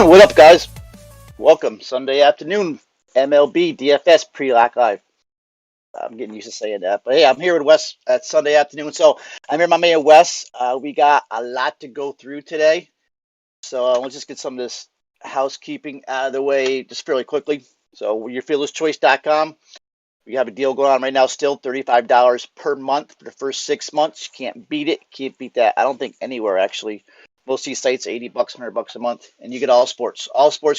What up, guys? Welcome Sunday afternoon, Mlb Dfs pre-lock live. I'm getting used to saying that, but hey, I'm here with Wes at Sunday afternoon. So I'm here with my man Wes. We got a lot to go through today, so let's just get some of this housekeeping out of the way just fairly quickly. So your fearlesschoice.com, we have a deal going on right now, still $35 per month for the first 6 months. You can't beat it. Can't beat that. I don't think anywhere actually. Most of these sites, $80, $100 a month, and you get all sports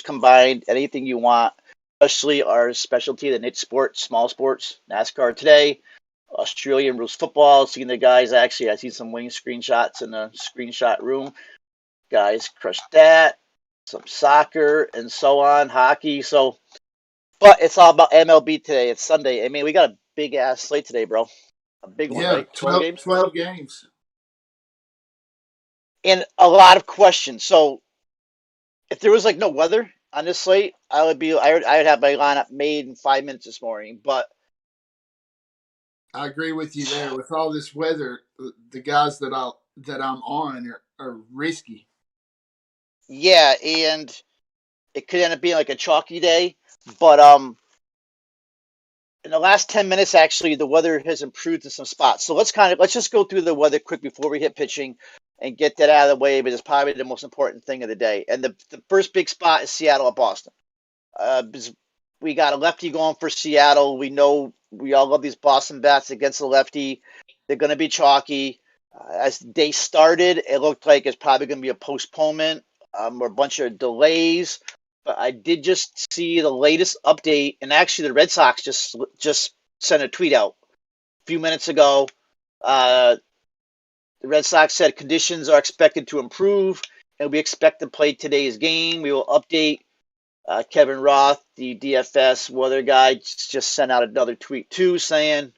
combined, anything you want, especially our specialty, the niche sports, small sports, NASCAR today, Australian rules football. Seeing the guys, actually, I see some winning screenshots in the screenshot room. Guys crushed that. Some soccer and so on, hockey. So, but it's all about MLB today. It's Sunday. I mean, we got a big ass slate today, bro. A big one, Yeah, right? 12 games? 12 games. And a lot of questions. So if there was like no weather on this slate, I would have my lineup made in 5 minutes this morning. But I agree with you there. With all this weather, the guys that I'm on are risky. yeah, and it could end up being like a chalky day. But in the last 10 minutes, actually, the weather has improved in some spots. So let's just go through the weather quick before we hit pitching and get that out of the way. But it's probably the most important thing of the day. And the first big spot is Seattle at Boston. We got a lefty going for Seattle. We know we all love these Boston bats against the lefty. They're going to be chalky. As they started, it looked like it's probably going to be a postponement or a bunch of delays. But I did just see the latest update, and actually the Red Sox just sent a tweet out a few minutes ago. The Red Sox said conditions are expected to improve, and we expect to play today's game. We will update. Kevin Roth, the DFS weather guy, just sent out another tweet too saying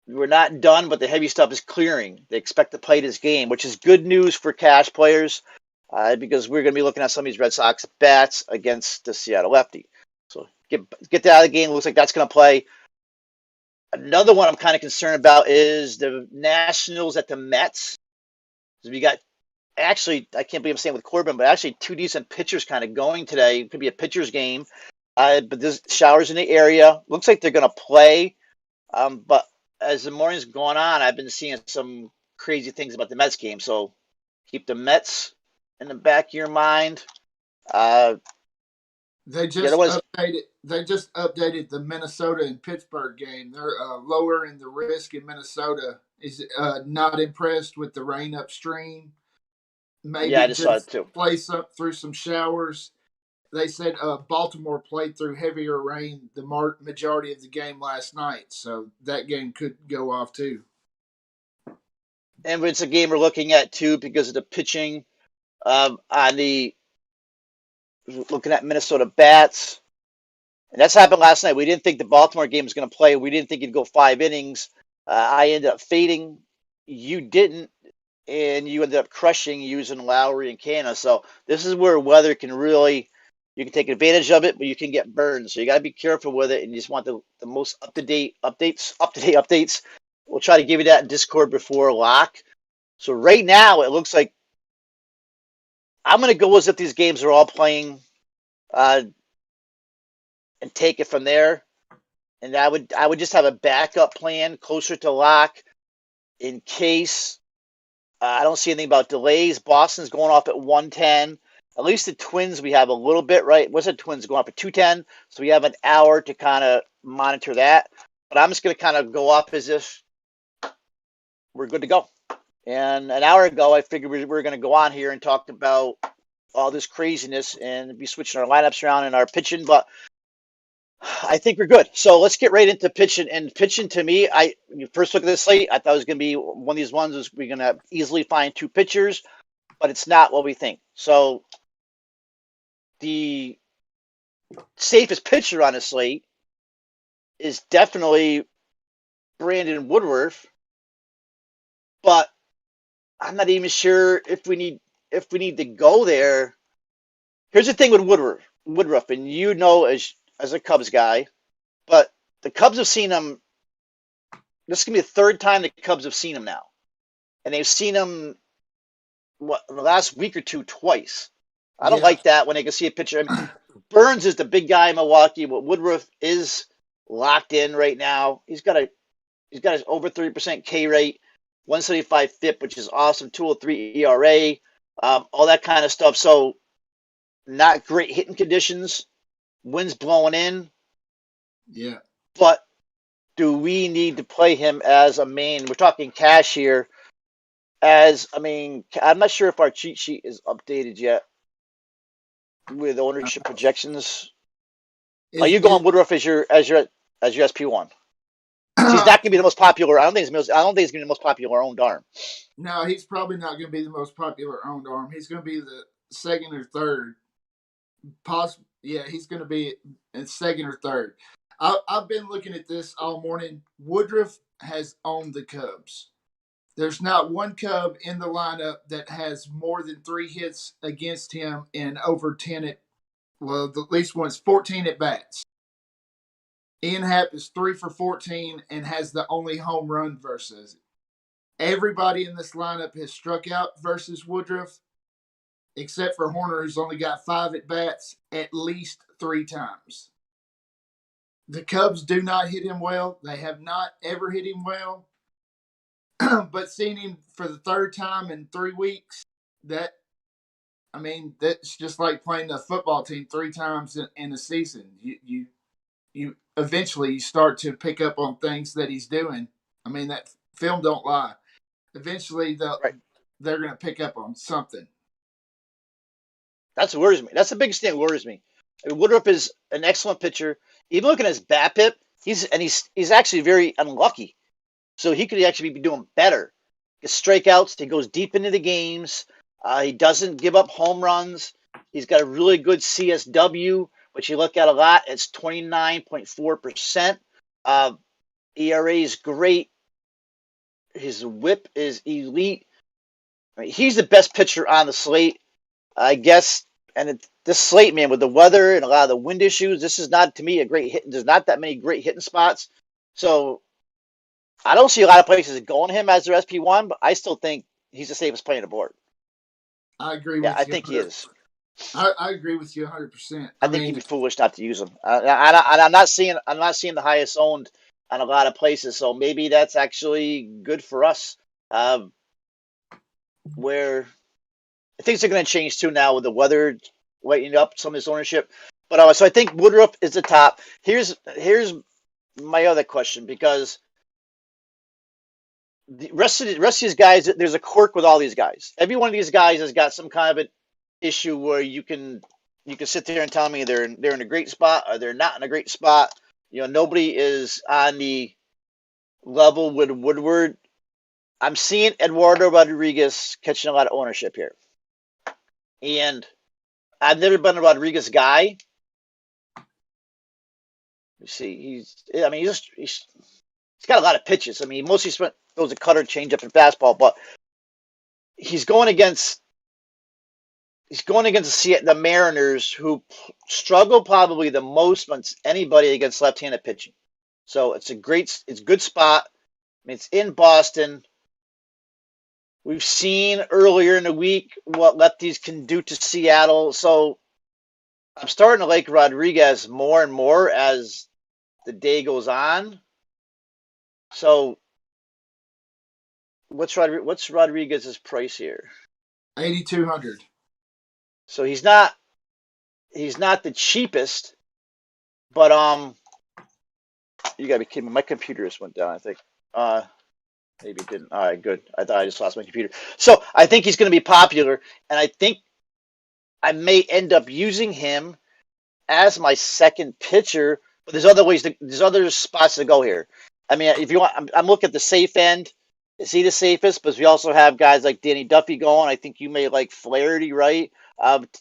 we're not done, but the heavy stuff is clearing. They expect to play this game, which is good news for cash players because we're going to be looking at some of these Red Sox bats against the Seattle lefty. So get that out of the game. It looks like that's going to play. Another one I'm kind of concerned about is the Nationals at the Mets. So we got actually, I can't believe I'm saying with Corbin, but actually two decent pitchers kind of going today. It could be a pitcher's game. But there's showers in the area. Looks like they're going to play. But as the morning's going on, I've been seeing some crazy things about the Mets game. So keep the Mets in the back of your mind. They just updated. They just updated the Minnesota and Pittsburgh game. They're lowering the risk in Minnesota. Is not impressed with the rain upstream. Maybe yeah, I just saw it just too. play through some showers. They said Baltimore played through heavier rain the majority of the game last night, so that game could go off too. And it's a game we're looking at too because of the pitching on the looking at Minnesota bats. And that's happened last night. We didn't think the Baltimore game was going to play. We didn't think it'd go 5 innings. I ended up fading. You didn't. And you ended up crushing using Lowry and Canna. So this is where weather can really, you can take advantage of it, but you can get burned. So you got to be careful with it, and you just want the most up-to-date updates. We'll try to give you that in Discord before lock. So right now, it looks like I'm going to go as if these games are all playing and take it from there. And I would just have a backup plan closer to lock in case I don't see anything about delays. Boston's going off at 110. At least the Twins, we have a little bit, right? What's the Twins going up at 210? So we have an hour to kind of monitor that. But I'm just going to kind of go up as if we're good to go. And an hour ago, I figured we were going to go on here and talk about all this craziness and be switching our lineups around and our pitching. But I think we're good. So let's get right into pitching. And pitching to me, you first look at this slate, I thought it was going to be one of these ones is we're going to easily find 2 pitchers, but it's not what we think. So the safest pitcher on the slate is definitely Brandon Woodruff, but I'm not even sure if we need to go there. Here's the thing with Woodruff, and you know as a Cubs guy, but the Cubs have seen him. This is gonna be the 3rd time the Cubs have seen him now, and they've seen him the last week or two twice. I don't Yeah. like that when they can see a pitcher. I mean, Burns is the big guy in Milwaukee. But Woodruff is locked in right now. He's got his over 30% K rate, 175 FIP, which is awesome. 203 ERA, all that kind of stuff. So not great hitting conditions. Wind's blowing in, Yeah. but do we need to play him as a main? We're talking cash here. I'm not sure if our cheat sheet is updated yet with ownership projections. Are Is you going Woodruff as your SP1? He's not going to be the most popular. I don't think he's going to be the most popular owned arm. no, he's probably not going to be the most popular owned arm. He's going to be the second or third. Yeah, he's going to be in second or third. I've been looking at this all morning. Woodruff has owned the Cubs. There's not one Cub in the lineup that has more than 3 hits against him in over 10 at least once 14 at bats. Ian Happ is 3 for 14 and has the only home run versus it. Everybody in this lineup has struck out versus Woodruff, except for Horner, who's only got 5 at bats at least 3 times. The Cubs do not hit him well. They have not ever hit him well. But seeing him for the third time in 3 weeks, that's just like playing a football team 3 times in a season. You eventually you start to pick up on things that he's doing. I mean, that film don't lie. Eventually, Right. they're going to pick up on something. That's what worries me. That's the biggest thing that worries me. I mean, Woodruff is an excellent pitcher. Even looking at his BABIP, he's actually very unlucky. So he could actually be doing better. His strikeouts, he goes deep into the games. He doesn't give up home runs. He's got a really good CSW, which you look at a lot. It's 29.4%. ERA is great. His whip is elite. I mean, he's the best pitcher on the slate, I guess. And this slate, man, with the weather and a lot of the wind issues, this is not, to me, a great hit. There's not that many great hitting spots. So I don't see a lot of places going him as their SP1, but I still think he's the safest player on the board. I agree Yeah, with I you. think he is. I agree with you 100%. I I think he'd mean, be foolish not to use him. I'm not seeing the highest owned on a lot of places, so maybe that's actually good for us. Where things are going to change too now with the weather lightening up some of this ownership. But so I think Woodruff is the top. Here's my other question, because the rest of these guys, there's a quirk with all these guys. Every one of these guys has got some kind of an issue where you can sit there and tell me they're in a great spot or they're not in a great spot. Nobody is on the level with Woodward. I'm seeing Eduardo Rodriguez catching a lot of ownership here, and I've never been a Rodriguez guy. You see, he's got a lot of pitches. I mean, he mostly throws a cutter, changeup, and fastball, but he's going against the Mariners, who struggle probably the most against anybody against left-handed pitching. So it's a good spot. I mean, it's in Boston. We've seen earlier in the week what lefties can do to Seattle. So I'm starting to like Rodriguez more and more as the day goes on. So what's Rodriguez's price here? 8,200. So he's not the cheapest, but you gotta be kidding me. My computer just went down, I think. Maybe it didn't. All right, good. I thought I just lost my computer. So I think he's going to be popular, and I think I may end up using him as my second pitcher. But there's other spots to go here. I mean, if you want, I'm looking at the safe end. Is he the safest? But we also have guys like Danny Duffy going. I think you may like Flaherty, right?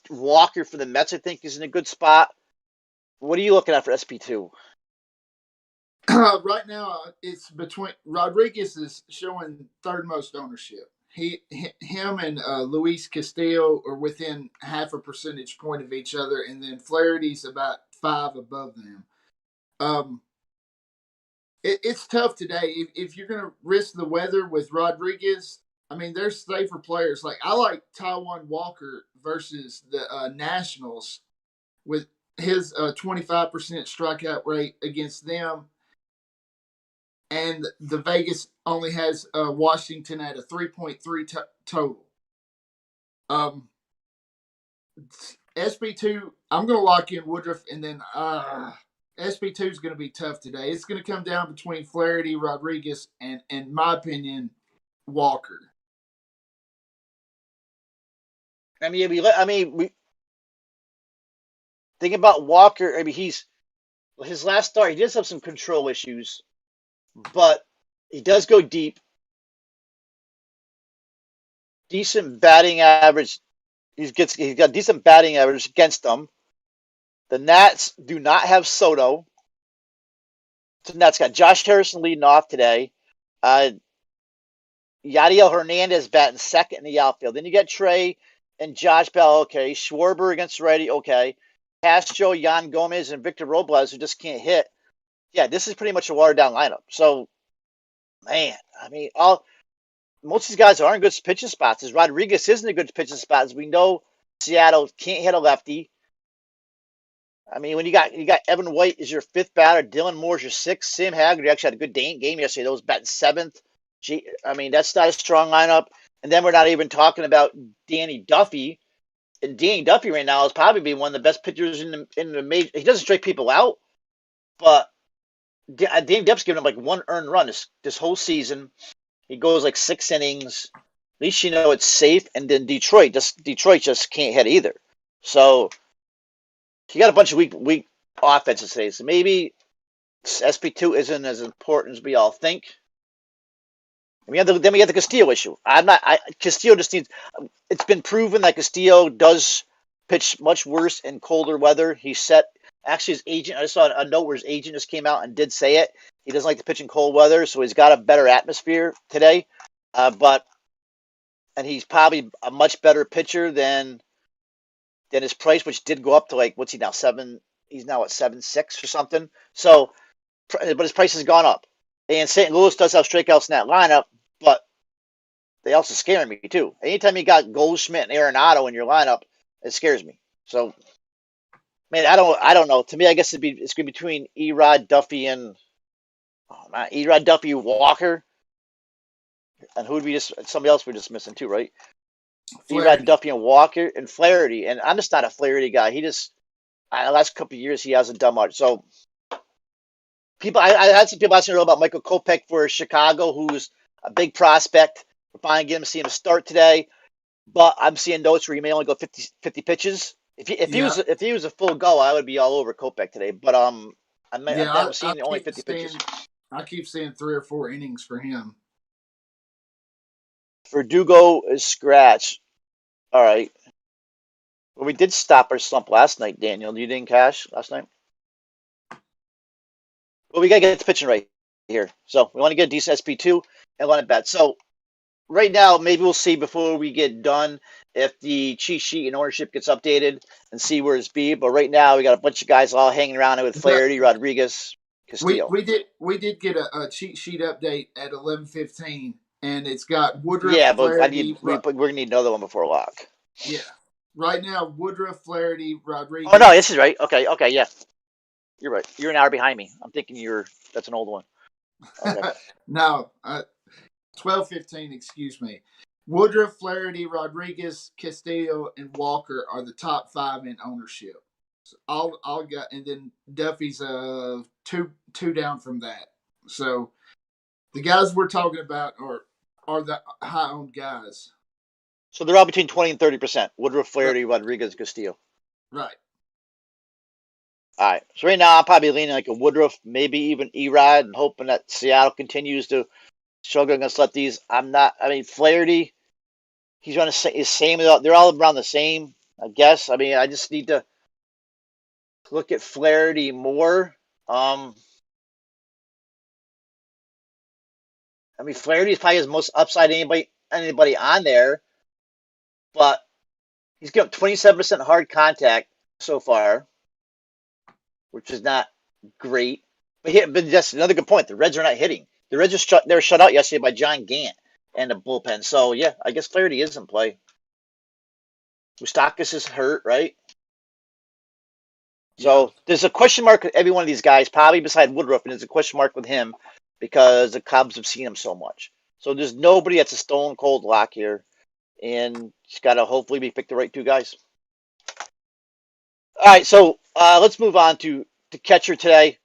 Walker for the Mets, I think, is in a good spot. What are you looking at for SP2? Right now, it's between Rodriguez is showing third most ownership. Him and Luis Castillo are within half a percentage point of each other, and then Flaherty's about 5 above them. It's tough today. If you're going to risk the weather with Rodriguez, I mean, there's safer players. Like I like Taiwan Walker versus the Nationals with his 25% strikeout rate against them, and the Vegas only has Washington at a 3.3 total. Um, SB2, I'm going to lock in Woodruff, and then SB2 is going to be tough today. It's going to come down between Flaherty, Rodriguez, and, in my opinion, Walker. We think about Walker. I mean, his last start. He does have some control issues, but he does go deep. Decent batting average. He's got decent batting average against them. The Nats do not have Soto. The Nats got Josh Harrison leading off today. Yadiel Hernandez batting second in the outfield. Then you get Trey and Josh Bell, okay. Schwarber against righty, okay. Castro, Yan Gomez, and Victor Robles, who just can't hit. Yeah, this is pretty much a watered down lineup. So, man, I mean, most of these guys aren't good pitching spots. As Rodriguez isn't a good pitching spot, as we know, Seattle can't hit a lefty. I mean, when you got Evan White is your fifth batter, Dylan Moore is your sixth, Sam Haggerty actually had a good game yesterday. Those batting seventh. I mean, that's not a strong lineup. And then we're not even talking about Danny Duffy. And Danny Duffy right now is probably one of the best pitchers in the major. He doesn't strike people out, but Danny Duffy's given him like one earned run this whole season. He goes like 6 innings. At least you know it's safe. And then Detroit just can't hit either. So he got a bunch of weak offenses today. So maybe SP2 isn't as important as we all think. And then we have the Castillo issue. Castillo just needs. It's been proven that Castillo does pitch much worse in colder weather. Actually, his agent. I just saw a note where his agent just came out and did say it. He doesn't like to pitch in cold weather, so he's got a better atmosphere today. And he's probably a much better pitcher than his price, which did go up to what's he now, 7? He's now at 7.6 or something. So, but his price has gone up. And St. Louis does have strikeouts in that lineup, but they also scare me too. Anytime you got Goldschmidt and Arenado in your lineup, it scares me. So, man, I don't know. To me, I guess it's going to be between Erod, Duffy, and Erod, Duffy, Walker, and somebody else we're just missing too, right? Erod, Duffy, and Walker, and Flaherty. And I'm just not a Flaherty guy. The last couple of years, he hasn't done much. So, I had some people asking about Michael Kopech for Chicago, who's a big prospect. We're finally getting to see him start today, but I'm seeing notes where he may only go 50 pitches. If he was a full go, I would be all over Kopech today. But I'm seeing only 50 pitches. I keep seeing 3 or 4 innings for him. Verdugo is scratch. All right. Well, we did stop our slump last night, Daniel. You didn't cash last night? Well, we got to get the pitching right here. So we want to get a decent SP2 and want to bet. So right now, maybe we'll see before we get done if the cheat sheet and ownership gets updated and see where it's be. But right now, we got a bunch of guys all hanging around with Flaherty, Rodriguez, Castillo. We did get a cheat sheet update at 11:15, and it's got Woodruff. Yeah, but Flaherty, we're gonna need another one before lock. Yeah, right now Woodruff, Flaherty, Rodriguez. Oh no, this is right. Okay, yeah, you're right. You're an hour behind me. I'm thinking that's an old one. Okay. No, 12:15. Excuse me. Woodruff, Flaherty, Rodriguez, Castillo, and Walker are the top 5 in ownership. So I'll got, and then Duffy's two down from that. So the guys we're talking about are the high owned guys. So they're all between 20 and 30%. Woodruff, Flaherty, right. Rodriguez, Castillo. Right. All right. So right now I'm probably leaning like a Woodruff, maybe even Erod, and hoping that Seattle continues to struggle against lefties. Flaherty, he's on the same. They're all around the same, I guess. I mean, I just need to look at Flaherty more. Flaherty is probably his most upside anybody on there, but he's got 27% hard contact so far, which is not great. But that's another good point. The Reds are not hitting. The Reds they're shut out yesterday by John Gant. and the bullpen. So yeah, I guess Flaherty is in play. Moustakas is hurt, right? Yeah. So there's a question mark with every one of these guys, probably beside Woodruff, and there's a question mark with him because the Cubs have seen him so much. So there's nobody that's a stone cold lock here, and just gotta hopefully we pick the right two guys. All right, so let's move on to catcher today.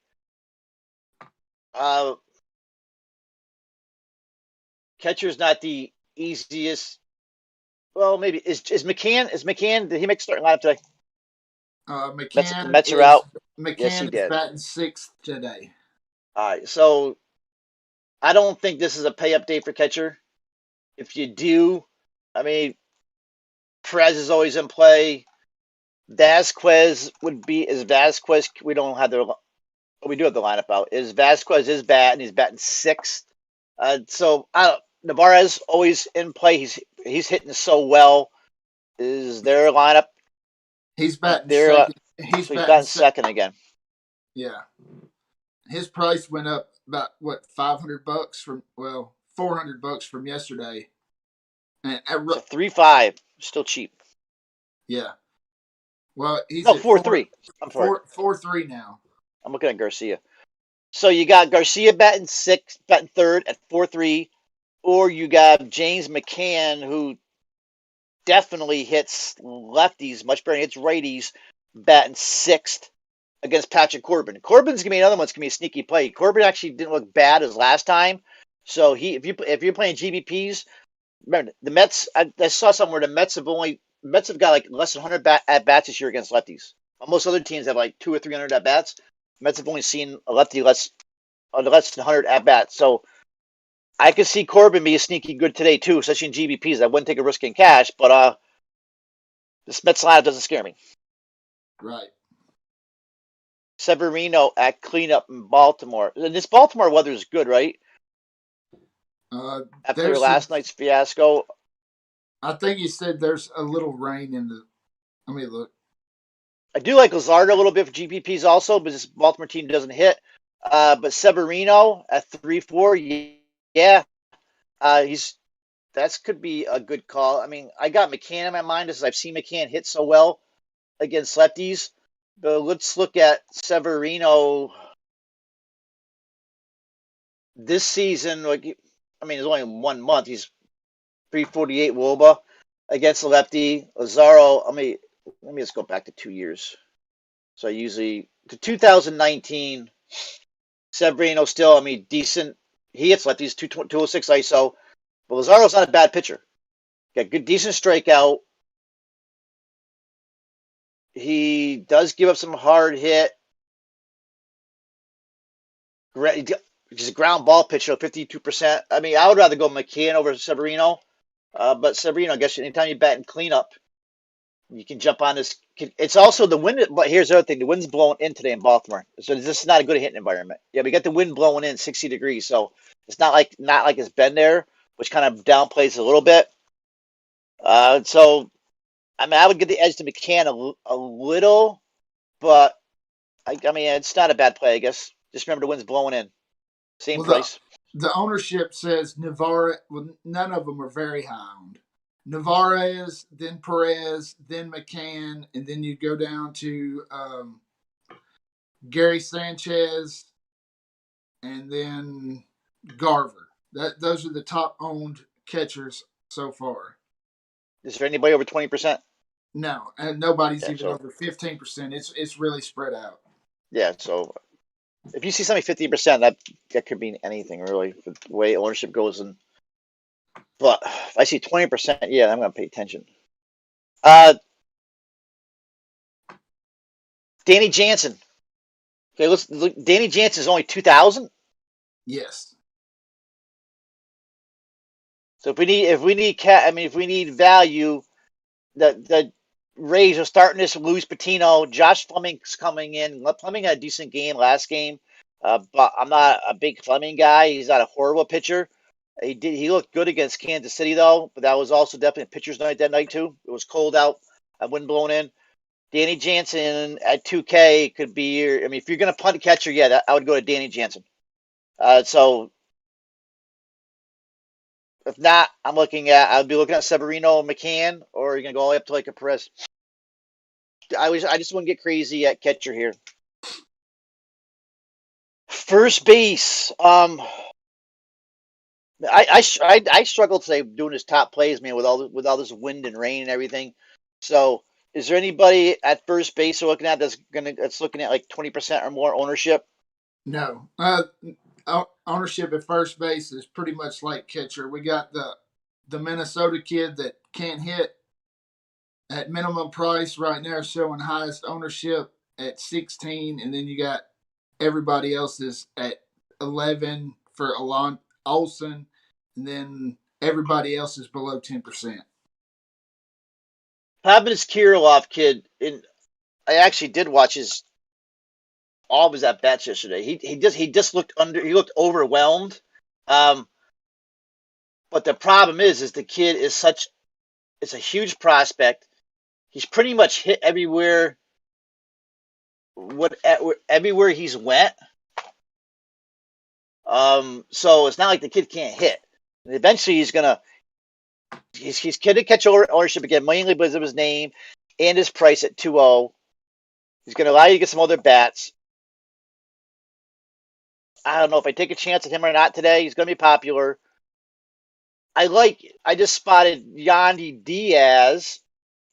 Uh, Catcher's not the easiest. Well, maybe is McCann? Did he make a starting lineup today? The McCann Mets are is out. Yes, he McCann is did. batting sixth today. All right, so I don't think this is a pay up day for catcher. If you do, I mean, Perez is always in play. Vasquez would be is Vasquez. We don't have the we do have the lineup out. Is Vasquez is bat and he's batting sixth. So Navarez always in play. He's hitting so well. Is their lineup? He's batting Their second. He's so he's batting batting second again. Yeah, his price went up about what $500 from $400 from yesterday. And So 3.5, still cheap. yeah, well he's No, at 4.3. I'm sorry. 4.3 now. I'm looking at Garcia. So you got Garcia batting third at 4.3, or you got James McCann who definitely hits lefties much better than hits righties, batting sixth against Patrick Corbin. Corbin's gonna be another one that's gonna be a sneaky play. Corbin actually didn't look bad as last time. So if you're playing GBPs, remember the Mets. I saw somewhere the Mets have got like less than 100 at bats this year against lefties. Most other teams have like 200 or 300 at bats. Mets have only seen a lefty less than 100 at bats. So I could see Corbin be a sneaky good today too, especially in GBPs. I wouldn't take a risk in cash, but this Mets lineup doesn't scare me. Right. Severino at cleanup in Baltimore. And this Baltimore weather is good, right? After There's some. last night's fiasco, I think you said there's a little rain in the. Let me look. I do like Lazard a little bit for GPPs also, but this Baltimore team doesn't hit. But Severino at 3.4, yeah, he's that could be a good call. I mean, I got McCann in my mind as I've seen McCann hit so well against lefties. But let's look at Severino this season. Like, I mean, it's only 1 month. He's 3.48 Woba against the lefty. Lazaro. Let me just go back to 2 years. So usually to 2019, Severino still, decent. He hits lefties, 206 ISO. But Lazaro's not a bad pitcher. Got good, decent strikeout. He does give up some hard hit. He's a ground ball pitcher, 52%. I would rather go McCann over Severino. But Severino, I guess anytime you bat and clean up, you can jump on this. It's also the wind, but here's the other thing: the wind's blowing in today in Baltimore, so this is not a good hitting environment. Yeah, we got the wind blowing in 60 degrees, so it's not like it's been there, which kind of downplays a little bit. So I would give the edge to McCann a little, but it's not a bad play, I guess. Just remember the wind's blowing in, same Well, price. the ownership says Navarre. Well, none of them are very high owned. Navarez, then Perez, then McCann, and then you go down to Gary Sanchez, and then Garver. Those are the top owned catchers so far. Is there anybody over 20%? No, and nobody's Yeah, even so over 15%. It's really spread out. yeah, so if you see something 50%, that could mean anything really, the way ownership goes. But if I see 20%, yeah, I'm gonna pay attention. Danny Jansen. Okay, let's look. Danny Jansen is only 2,000. Yes. So if we need value, the Rays are starting this Luis Patino. Josh Fleming's coming in. Fleming had a decent game last game, but I'm not a big Fleming guy. He's not a horrible pitcher. He looked good against Kansas City though, but that was also definitely a pitcher's night that night too. It was cold out, wind blowing in. Danny Jansen at 2K could be your. If you're gonna punt a catcher, yeah, I would go to Danny Jansen. So If not, I'll be looking at Severino, McCann, or you're gonna go all the way up to like a Perez. I just want to get crazy at catcher here. First base. I struggle today doing his top plays, man, with all this wind and rain and everything. So, is there anybody at first base we're looking at that's looking at like 20% or more ownership? No. Ownership at first base is pretty much like catcher. We got the Minnesota kid that can't hit at minimum price right now, showing highest ownership at 16, and then you got everybody else's at 11 for Alon Olson, and then everybody else is below 10%. Pavis Kirilov kid, and I actually did watch his all of his at bats yesterday. He just looked overwhelmed. Um, but the problem is the kid is such it's a huge prospect. He's pretty much hit what everywhere he's went. So it's not like the kid can't hit. And eventually he's gonna catch ownership again, mainly because of his name and his price at 2-0. He's gonna allow you to get some other bats. I don't know if I take a chance at him or not today. He's gonna be popular. I just spotted Yandy Diaz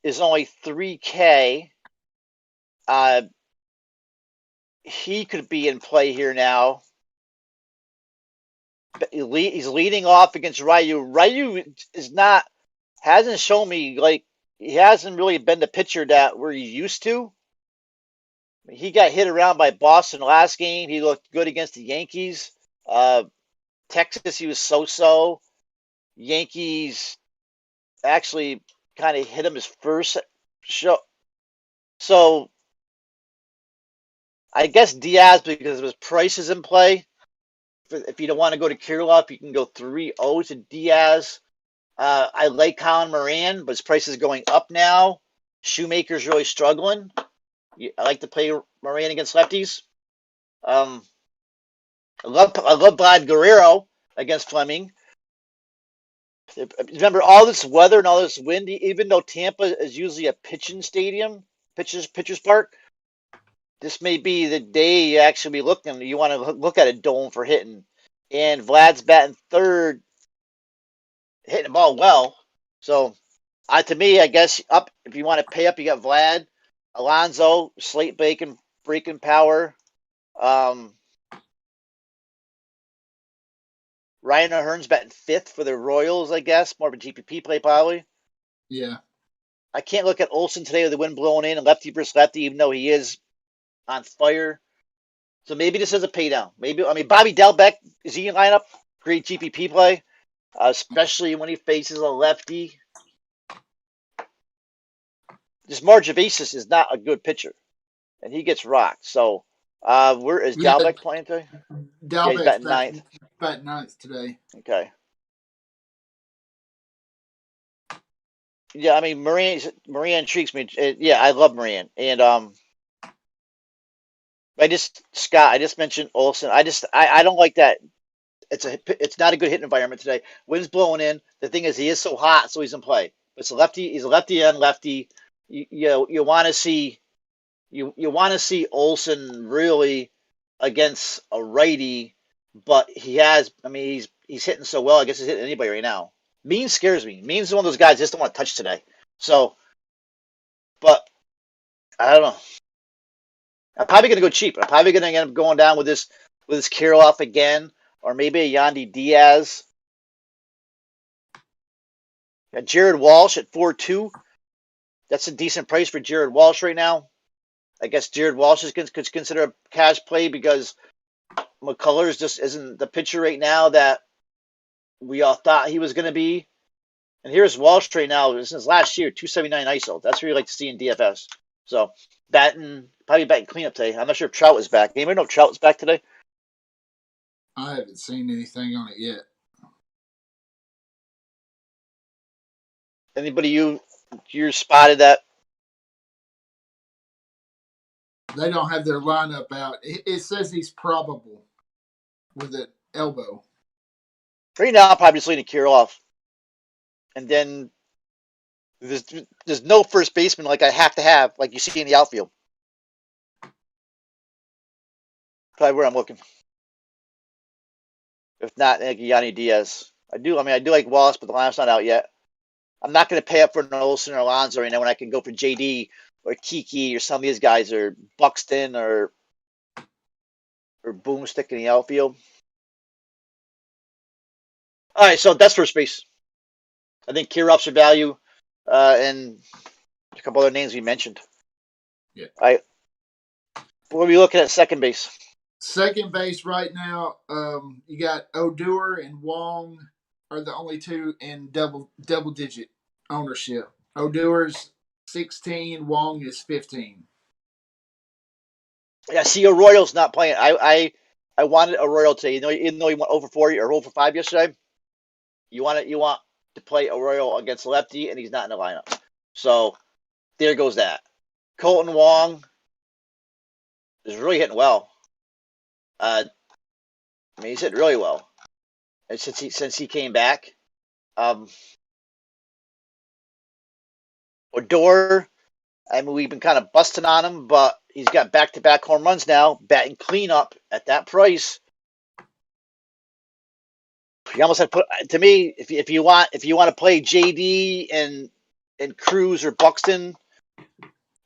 is only 3K. Uh, he could be in play here now. He's leading off against Ryu. Ryu hasn't shown me like he hasn't really been the pitcher that we're used to. He got hit around by Boston last game. He looked good against the Yankees. Texas, he was so-so. Yankees actually kind of hit him his first show. So I guess Diaz, because of his prices in play, if you don't want to go to Kirilov, you can go 3-0 to Diaz. I like Colin Moran, but his price is going up now. Shoemaker's really struggling. I like to play Moran against lefties. I love Vlad Guerrero against Fleming. Remember all this weather and all this wind. Even though Tampa is usually a pitching stadium, pitchers park, this may be the day you actually be looking. You want to look at a dome for hitting. And Vlad's batting third, hitting the ball well. So, to me, I guess up if you want to pay up, you got Vlad, Alonso, slate breaking power. Um, Ryan O'Hearn's batting fifth for the Royals, I guess. More of a GPP play, probably. Yeah. I can't look at Olsen today with the wind blowing in and lefty versus lefty, even though he is on fire. So maybe this is a pay down. Bobby Delbeck, is he in lineup? Great GPP play, especially when he faces a lefty. This Marjavesis is not a good pitcher, and he gets rocked. So, where is Yeah. Dalbeck playing today? Yeah, he's Dalbeck's batting ninth. batting ninth today. Okay. Yeah, I mean Moran intrigues me. Yeah, I love Moran, and I just mentioned Olsen. I don't like that. It's not a good hit environment today. Wind's blowing in. The thing is, he is so hot, so he's in play. It's a lefty. He's a lefty and lefty. You want to see you want to see Olsen really against a righty, but he has. I mean, he's hitting so well. I guess he's hitting anybody right now. Mean scares me. Mean's one of those guys I just don't want to touch today. So, but I don't know. I'm probably going to go cheap. I'm probably going to end up going down with this Kirilov again, or maybe a Yandy Diaz. Got Jared Walsh at 4-2. That's a decent price for Jared Walsh right now. I guess Jared Walsh is considered a cash play because McCullers just isn't the pitcher right now that we all thought he was going to be. And here's Walsh right now. Since last year, 279 ISO. That's what you like to see in DFS. So probably batting cleanup today. I'm not sure if Trout is back. Anybody know if Trout is back today? I haven't seen anything on it yet. Anybody you spotted that? They don't have their lineup out. It says he's probable with an elbow. Right now, I'm probably just leaning Kirilloff. And then there's no first baseman like I have to have, like you see in the outfield. Probably where I'm looking. If not, like Yanni Diaz. I do like Wallace, but the lineup's not out yet. I'm not going to pay up for an Olsen or Alonso right now when I can go for JD or Kiki or some of these guys or Buxton or Boomstick in the outfield. All right, so that's first base. I think Kirilloff's your value, and a couple other names we mentioned. Yeah. All right. What are we looking at second base? Second base right now, you got Odor and Wong are the only two in double digit ownership. Odor's 16, Wong is 15. Yeah, see, Arroyo's not playing. I wanted Arroyo today. Even though he went over 40 or over 5 yesterday, you want to play Arroyo against lefty, and he's not in the lineup. So there goes that. Colton Wong is really hitting well. He's hitting really well since he came back. Odor, we've been kind of busting on him, but he's got back-to-back home runs now, batting cleanup at that price. You almost had to put to me if you want to play JD and Cruz or Buxton,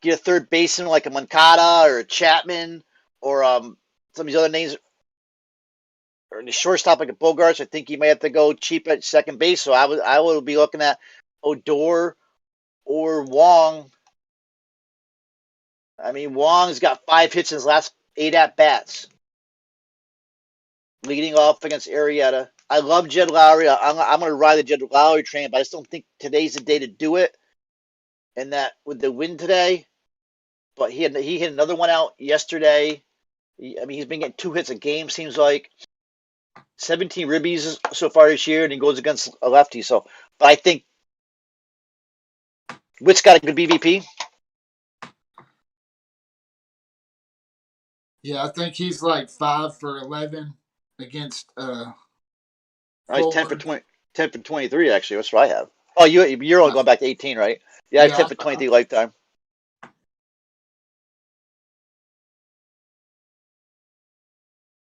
get a third baseman like a Moncada or a Chapman or some of these other names, or the shortstop like a Bogarts. I think you might have to go cheap at second base. So I would be looking at Odor or Wong. Wong's got 5 hits in his last 8 at bats, leading off against Arrieta. I love Jed Lowry. I'm going to ride the Jed Lowry train, but I just don't think today's the day to do it. And that with the win today, but he hit another one out yesterday. He's been getting 2 hits a game, seems like 17 ribbies so far this year, and he goes against a lefty. So, but I think Witt's got a good BVP. Yeah, I think he's like 5 for 11 against. He's 10 for 20, 10 for 23. Actually, that's what I have. Oh, you're only going back to 18, right? Yeah, I have 10 for 23 lifetime.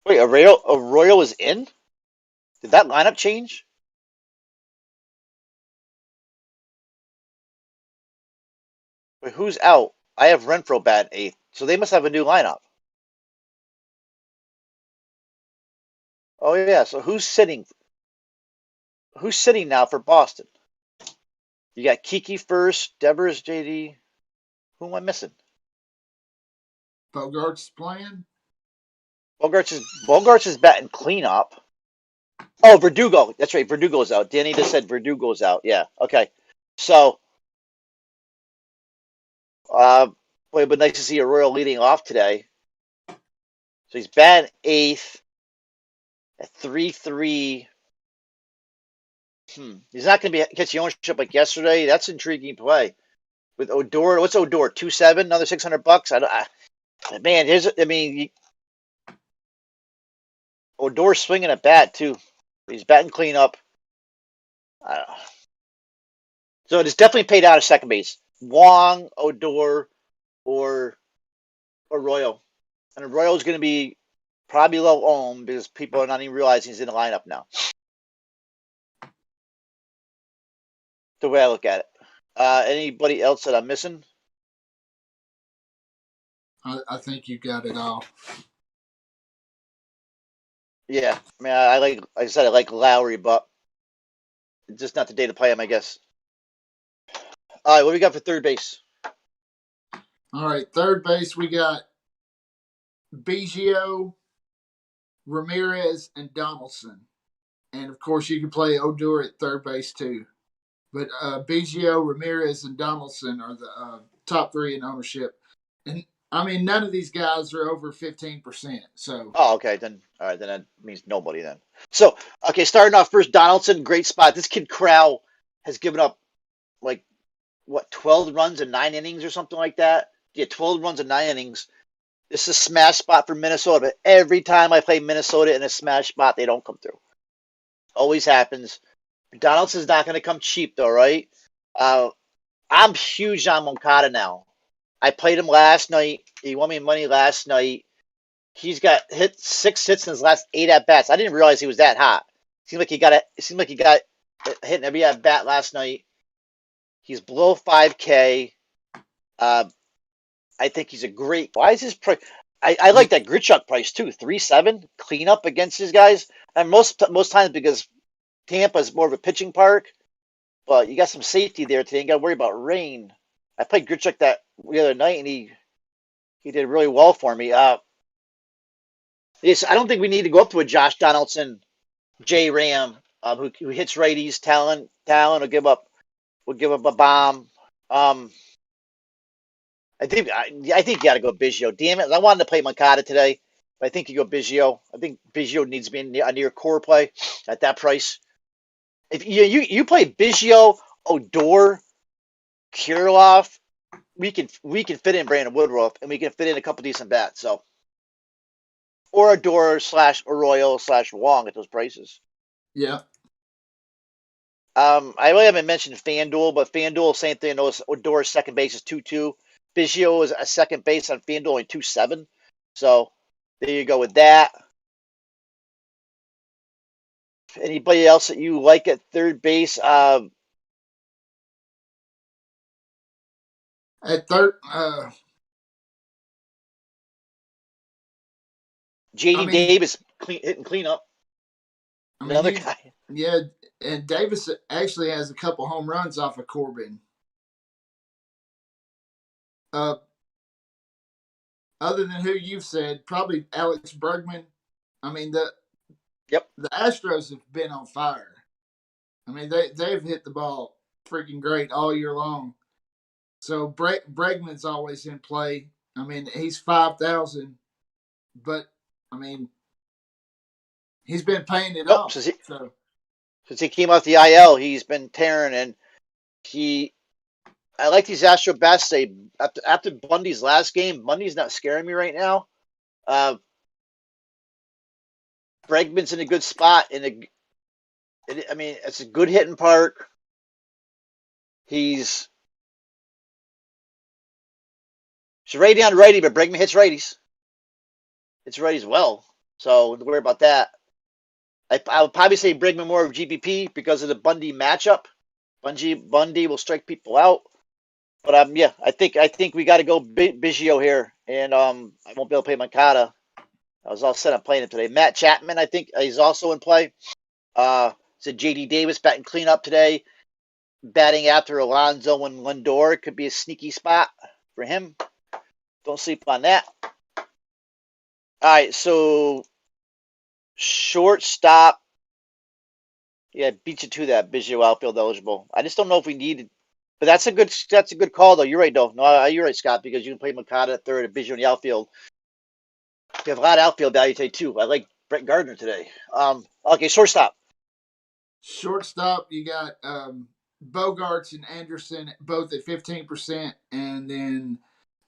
Wait, Arroyo is in? Did that lineup change? Wait, who's out? I have Renfroe batting 8th, so they must have a new lineup. Oh yeah, so who's sitting? Who's sitting now for Boston? You got Kiki first, Devers, JD. Who am I missing? Bogarts playing. Bogarts is batting cleanup. Oh, Verdugo. That's right. Verdugo's out. Danny just said Verdugo's out. Yeah. Okay. So, it'd be nice to see Arroyo leading off today. So he's batting 8th at 3-3. He's not going to catch the ownership like yesterday. That's intriguing play. With Odor, what's Odor? 2.7, another $600. Odor's swinging a bat too. He's batting cleanup. So it's definitely paid out at second base. Wong, Odor, or Arroyo. And Arroyo's going to be probably low owned because people are not even realizing he's in the lineup now. The way I look at it. Anybody else that I'm missing? I think you got it all. Yeah, like I said, I like Lowry, but it's just not the day to play him, I guess. All right, what do we got for third base? All right, third base we got Biggio, Ramirez, and Donaldson. And of course, you can play Odor at third base too. But Biggio, Ramirez, and Donaldson are the top 3 in ownership. And none of these guys are over 15%. So. Oh, okay. Then that means nobody then. So, okay, starting off first, Donaldson, great spot. This kid Corral has given up 12 runs in 9 innings or something like that. Yeah, 12 runs in 9 innings. This is a smash spot for Minnesota. But every time I play Minnesota in a smash spot, they don't come through. Always happens. Donaldson's not going to come cheap, though, right? Uh, I'm huge on Moncada now. I played him last night. He won me money last night. He's got hit 6 hits in his last 8 at-bats. I didn't realize he was that hot. It seemed like he got hit in every at-bat last night. He's below 5K. Uh, I think he's a great. Why is his price? I like that Grichuk price too. 3.7 clean up against his guys. And most times because Tampa is more of a pitching park, but you got some safety there today. You got to worry about rain. I played Grichuk that the other night, and he did really well for me. Yes, I don't think we need to go up to a Josh Donaldson, J Ram, who hits righties. Talon will give up a bomb. I think you got to go Biggio. Damn it, I wanted to play Moncada today, but I think you go Biggio. I think Biggio needs to be a near core play at that price. If you play Biggio, Odor, Kirilloff, we can fit in Brandon Woodruff, and we can fit in a couple decent bats. So, or Odor / Arroyo / Wong at those prices. Yeah. I really haven't mentioned FanDuel, but FanDuel, same thing. Odor's second base is 2.2. Biggio is a second base on FanDuel only 2.7. So there you go with that. Anybody else that you like at third base? At third, JD I mean, Davis hitting cleanup. I mean, Another guy. yeah, and Davis actually has a couple home runs off of Corbin. Other than who you've said, probably Alex Bregman. I mean, Yep. the Astros have been on fire. I mean, they've hit the ball freaking great all year long. So Bregman's always in play. I mean, he's 5,000, but I mean, he's been paying it Nope. off. So Since he came off the IL, he's been tearing, and I like these Astro bats. After Bundy's last game, Bundy's not scaring me right now. Bregman's in a good spot. I mean, it's a good hitting park. He's righty on righty, but Bregman hits righties. It's righties well, so don't worry about that. I would probably say Bregman more of GPP because of the Bundy matchup. Bundy will strike people out. But yeah, I think we got to go Biggio here, and I won't be able to play Moncada. I was all set on playing him today. Matt Chapman, I think he's also in play. Said JD Davis batting cleanup today, batting after Alonso and Lindor. Could be a sneaky spot for him. Don't sleep on that. All right, so shortstop. Yeah, beat you to that. Biggio outfield eligible. I just don't know if we need, but that's a good call though. You're right though. No, you're right, Scott, because you can play Moncada at third and Biggio in the outfield. You have a lot of outfield value today too. I like Brett Gardner today. Okay, shortstop. shortstop, you got Bogarts and Anderson both at 15%, and then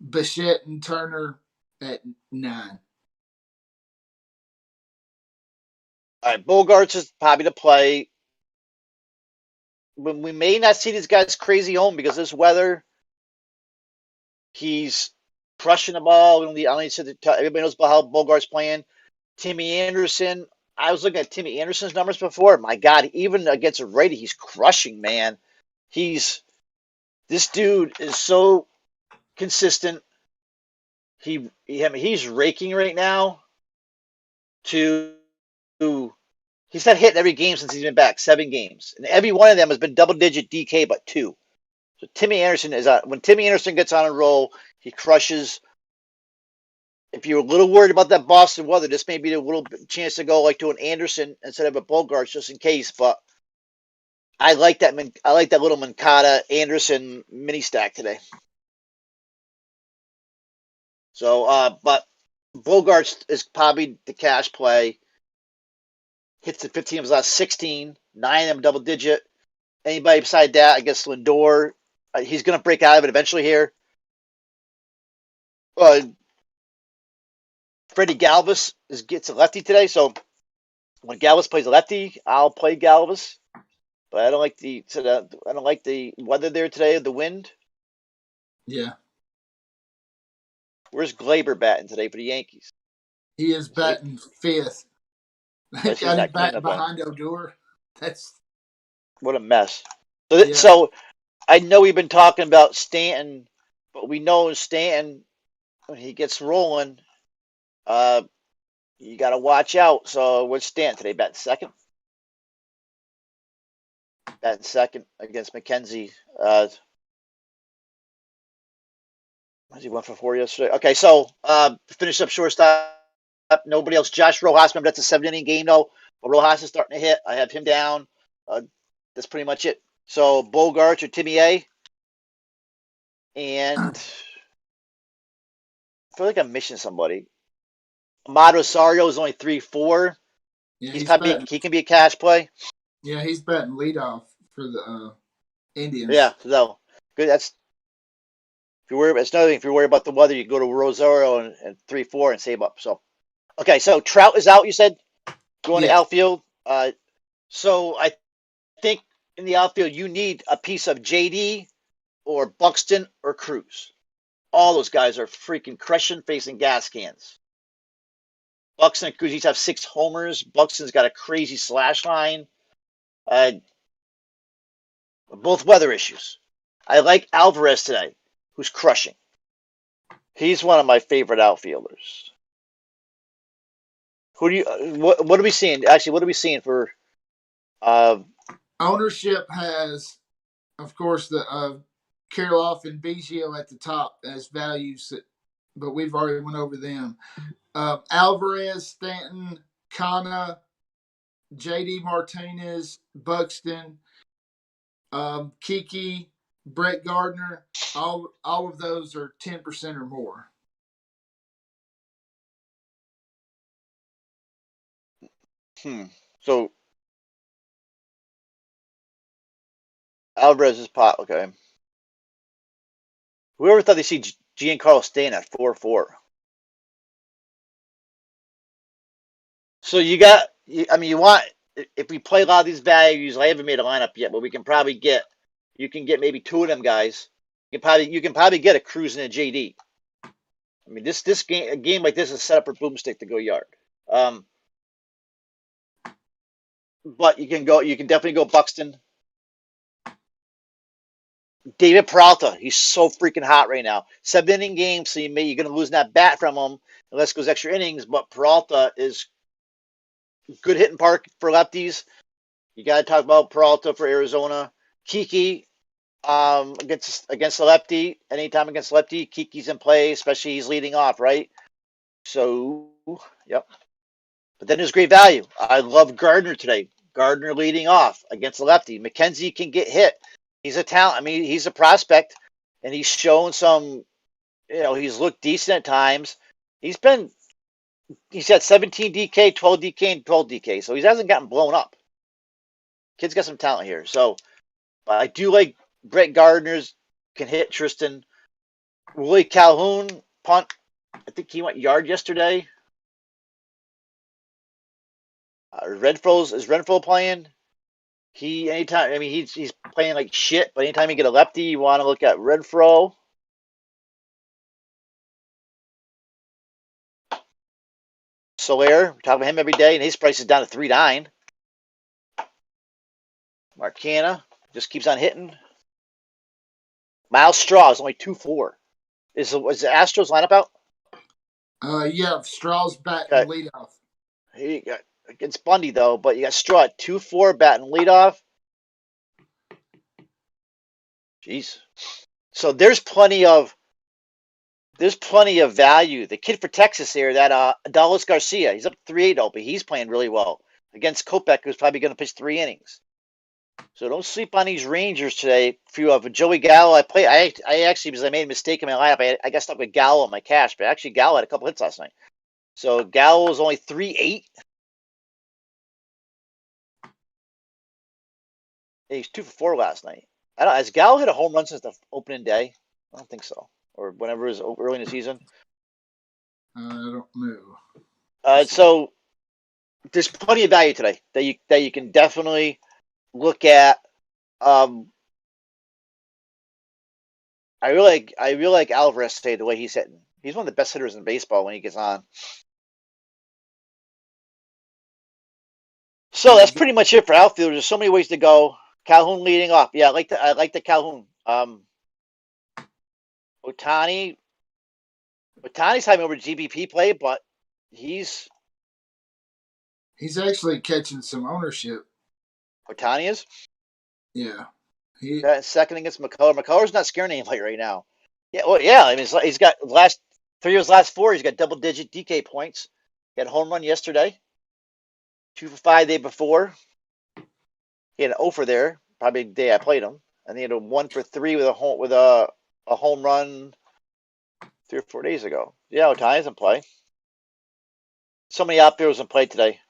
Bichette and Turner at 9. All right, Bogarts is probably the play. When we may not see these guys crazy home because of this weather. He's crushing the ball. Everybody knows about how Bogart's playing. Timmy Anderson. I was looking at Timmy Anderson's numbers before. My God, even against a righty, he's crushing, man. This dude is so consistent. He's raking right now. He's not hitting every game since he's been back, 7 games, and every one of them has been double-digit DK, but 2. So Timmy Anderson when Timmy Anderson gets on a roll, he crushes. If you're a little worried about that Boston weather, this may be a little chance to go like to an Anderson instead of a Bogarts just in case. But I like that. I like that little Moncada Anderson mini stack today. So, but Bogarts is probably the cash play. Hits the 15 of his last 16, 9 of them double digit. Anybody beside that, I guess Lindor. He's going to break out of it eventually here. Freddie Galvis gets a lefty today, so When Galvis plays lefty, I'll play Galvis. But I don't like the weather there today, the wind. Yeah. Where's Glaber batting today for the Yankees? He is batting fifth. They Yes, he's got him not batting cleanup on. behind Odor. That's What a mess. So, yeah. so I know we've been talking about Stanton, but we know Stanton when he gets rolling, uh, you got to watch out. So what's Stanton today? Batting second. Batting second against McKenzie. He went for 4 yesterday. Okay, so finish up shortstop. Nobody else. Josh Rojas. Remember that's a 7 inning game though. But Rojas is starting to hit. I have him down. That's pretty much it. So Bogarts or Timmy A. And I feel like I'm missing somebody. Ahmad Rosario is only 3-4. Yeah, He's he's probably batting. he can be a cash play. Yeah, he's batting leadoff for the Yeah, Indians. so good. That's if you worry. It's another thing. If you're worried about the weather, you go to Rosario and 3-4 and save up. So okay, so Trout is out. You said going to Yeah. outfield. So I think in the outfield you need a piece of JD or Buxton or Cruz. All those guys are freaking crushing facing gas cans. Buxton and Cruz each have 6 homers. Buxton's got a crazy slash line. Uh, both weather issues. I like Alvarez today, who's crushing. He's one of my favorite outfielders. Who do you? What are we seeing? Actually, what are we seeing for? Uh, Ownership has, of course, the Kirilloff and Biggio at the top as values, but we've already went over them. Alvarez, Stanton, Kana, JD Martinez, Buxton, Kiki, Brett Gardner, all of those are 10% or more. so Alvarez is pot. Okay. Whoever thought they see Giancarlo staying at 4-4. So you got. I mean, you want if we play a lot of these values. I haven't made a lineup yet, but we can probably get. You can get maybe 2 of them guys. You can probably get a Cruz and a JD. I mean, this game a game like this is set up for Boomstick to go yard. Um, but you can definitely go Buxton. David Peralta, he's so freaking hot right now. 7 inning game, so you're going to lose that bat from him unless it goes extra innings. But Peralta is good hitting park for lefties. You got to talk about Peralta for Arizona. Kiki against the lefty, anytime against lefty, Kiki's in play, especially he's leading off, right? So, yep. But then there's great value. I love Gardner today. Gardner leading off against the lefty. McKenzie can get hit. He's a talent. I mean, he's a prospect, and he's shown some. He's looked decent at times. He's got 17 DK, 12 DK, and 12 DK, so he hasn't gotten blown up. Kid's got some talent here. So I do like Brett Gardner's can hit Tristan. Willie Calhoun punt. I think he went yard yesterday. Is Renfro playing? Anytime. I mean, he's playing like shit. But anytime you get a lefty, you want to look at Renfro. Soler, we talk about him every day, and his price is down to 3.9. Marcana just keeps on hitting. Miles Straw is only 2-4. Is the Astros lineup out? Yeah, Straw's batting Okay. leadoff. He got against Bundy though, but you got Straw at 2-4 batting leadoff. Jeez. So there's plenty of value. The kid for Texas here, that Adolis Garcia, he's up 3-8 but he's playing really well against Kopech, who's probably going to pitch 3 innings. So don't sleep on these Rangers today. If you have a Joey Gallo, I actually, because I made a mistake in my lineup, I got stuck with Gallo in my cash, but actually Gallo had a couple hits last night. So Gallo was only 3-8. He's 2-for-4 last night. I don't. Has Gallo hit a home run since the opening day? I don't think so. Or whenever it was early in the season. I don't know. So there's plenty of value today that you can definitely look at. I really like Alvarez today, the way he's hitting. He's one of the best hitters in baseball when he gets on. So that's pretty much it for outfielders. There's so many ways to go. Calhoun leading off. Yeah, I like the Calhoun. Otani's having over GBP play, but he's actually catching some ownership. Otani is. Yeah. That second against McCullough. McCullough's not scaring anybody right now. Yeah, well, yeah. I mean, he's got last 3 of his last 4. He's got double-digit DK points. He had a home run yesterday. 2 for 5 the day before. He had an 0 for there, probably the day I played him, and he had a 1 for 3 with a home run 3 or 4 days ago. Yeah, Otani's in play. So many outfielders in play today.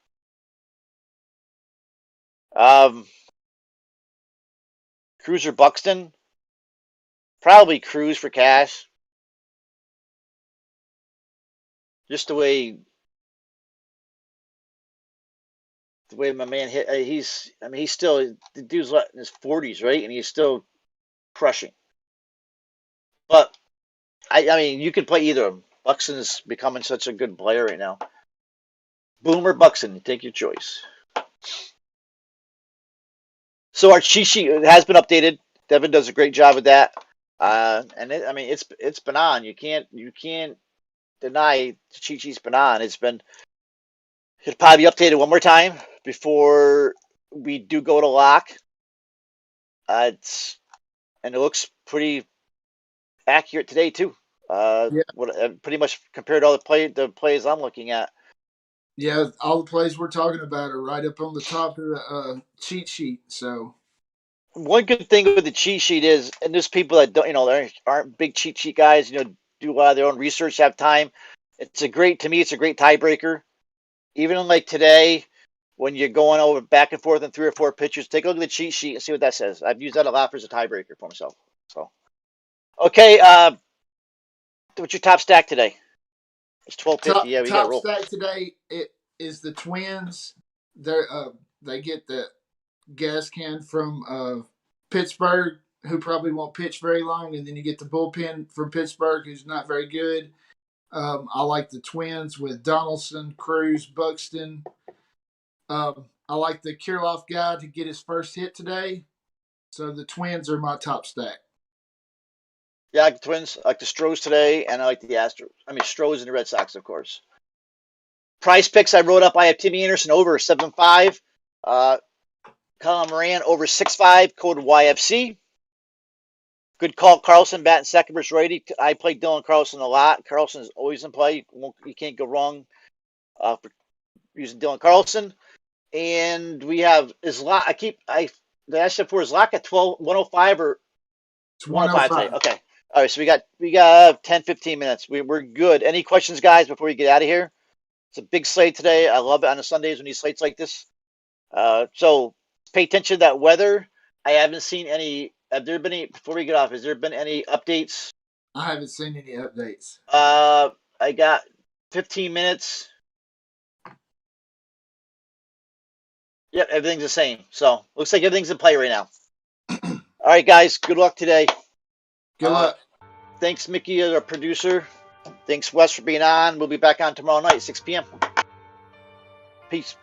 Cruz or Buxton? Probably Cruz for cash. Just the way my man hit. He's still, the dude's in his 40s, right? And he's still crushing. But I mean, you could play either of them. Buxton is becoming such a good player right now. Boomer Buxton, take your choice. So our cheat sheet has been updated. Devin does a great job with that. It's been on. You can't deny the cheat sheet's been on. It'll probably be updated one more time before we do go to lock. And it looks pretty accurate today too. Pretty much compared to all the plays I'm looking at. Yeah, all the plays we're talking about are right up on the top of the cheat sheet. So one good thing with the cheat sheet is, and there's people that don't, there aren't big cheat sheet guys, do a lot of their own research, have time. It's a great tiebreaker. Even like today, when you're going over back and forth in 3 or 4 pitchers, take a look at the cheat sheet and see what that says. I've used that a lot as a tiebreaker for myself. So, okay, what's your top stack today? It's 1250. Yeah, we got to top roll. stack today it is the Twins. They get the gas can from Pittsburgh, who probably won't pitch very long, and then you get the bullpen from Pittsburgh, who's not very good. I like the Twins with Donaldson, Cruz, Buxton. I like the Kirilloff guy to get his first hit today. So the Twins are my top stack. Yeah, I like the Twins. I like the Stros today, and I like the Astros. I mean, Stros and the Red Sox, of course. Price picks I wrote up. I have Timmy Anderson over 7.5. Colin Moran over 6.5. Code YFC. Good call. Carlson batting second versus righty. I play Dylan Carlson a lot. Carlson is always in play. You can't go wrong for using Dylan Carlson. And we have Islak. The I said for Islak at 105 or It's 105 today. Okay. All right. So we got 10, 15 minutes. We're good. Any questions, guys, before we get out of here? It's a big slate today. I love it on the Sundays when these slates like this. So pay attention to that weather. I haven't seen any. Have there been any, before we get off, has there been any updates? I haven't seen any updates. I got 15 minutes. Yep, everything's the same. So looks like everything's in play right now. All right, guys. Good luck today. Good luck. Thanks, Mickey, our producer. Thanks, Wes, for being on. We'll be back on tomorrow night, 6 p.m. Peace.